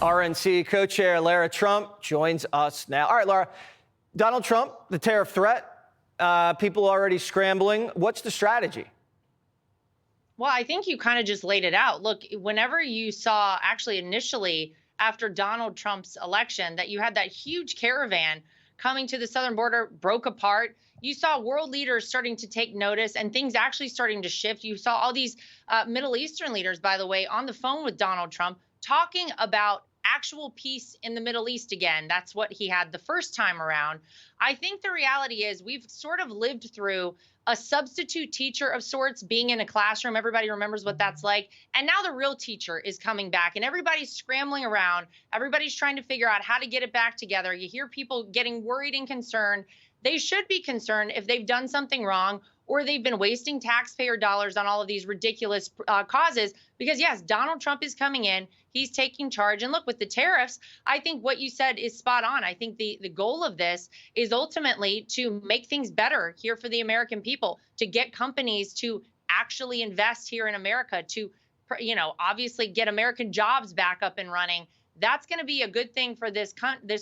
RNC co-chair Lara Trump joins us now. All right, Lara, Donald Trump, the tariff threat, people already scrambling. What's the strategy? Well, I think you kind of just laid it out. Look, whenever you saw actually initially after Donald Trump's election that you had that huge caravan coming to the southern border, broke apart. You saw world leaders starting to take notice and things actually starting to shift. You saw all these Middle Eastern leaders, by the way, on the phone with Donald Trump talking about actual peace in the Middle East again. That's what he had the first time around. I think the reality is we've sort of lived through a substitute teacher of sorts being in a classroom. Everybody remembers what that's like. And now the real teacher is coming back and everybody's scrambling around. Everybody's trying to figure out how to get it back together. You hear people getting worried and concerned. They should be concerned if they've done something wrong or they've been wasting taxpayer dollars on all of these ridiculous causes. Because yes, Donald Trump is coming in, he's taking charge. And look, with the tariffs, I think what you said is spot on. I think the goal of this is ultimately to make things better here for the American people, to get companies to actually invest here in America, to, obviously get American jobs back up and running. That's going to be a good thing for this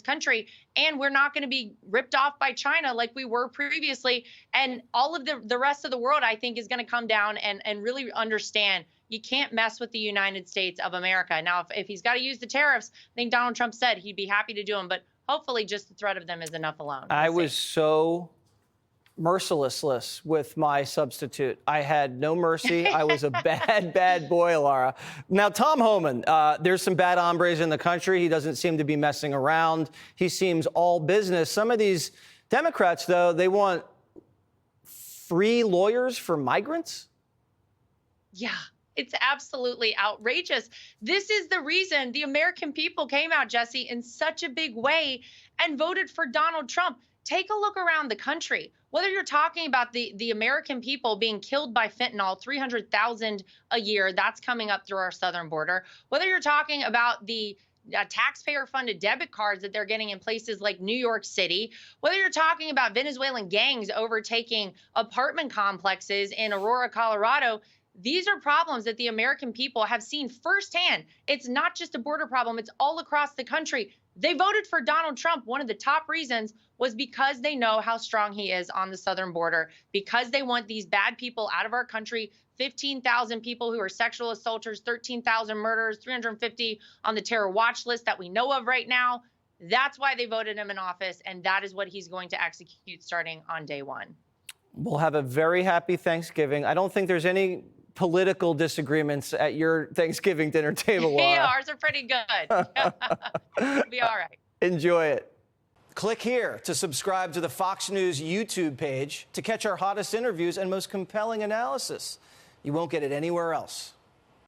country. And we're not going to be ripped off by China like we were previously. And all of the rest of the world, I think, is going to come down and really understand you can't mess with the United States of America. Now, if he's got to use the tariffs, I think Donald Trump said he'd be happy to do them. But hopefully just the threat of them is enough alone. I was so merciless with my substitute. I had no mercy. I was a bad boy, Lara. Now, Tom Homan, there's some bad hombres in the country. He doesn't seem to be messing around. He seems all business. Some of these Democrats, though, they want free lawyers for migrants. Yeah. It's absolutely outrageous. This is the reason the American people came out, Jesse, in such a big way and voted for Donald Trump. Take a look around the country. Whether you're talking about the American people being killed by fentanyl, 300,000 a year, that's coming up through our southern border. Whether you're talking about the taxpayer-funded debit cards that they're getting in places like New York City, whether you're talking about Venezuelan gangs overtaking apartment complexes in Aurora, Colorado, these are problems that the American people have seen firsthand. It's not just a border problem. It's all across the country. They voted for Donald Trump. One of the top reasons was because they know how strong he is on the southern border, because they want these bad people out of our country, 15,000 people who are sexual assaulters, 13,000 murders, 350 on the terror watch list that we know of right now. That's why they voted him in office, and that is what he's going to execute starting on day one. We'll have a very happy Thanksgiving. I don't think there's any political disagreements at your Thanksgiving dinner table, Lara. Yeah, ours are pretty good. It'll be all right. Enjoy it. Click here to subscribe to the Fox News YouTube page to catch our hottest interviews and most compelling analysis. You won't get it anywhere else.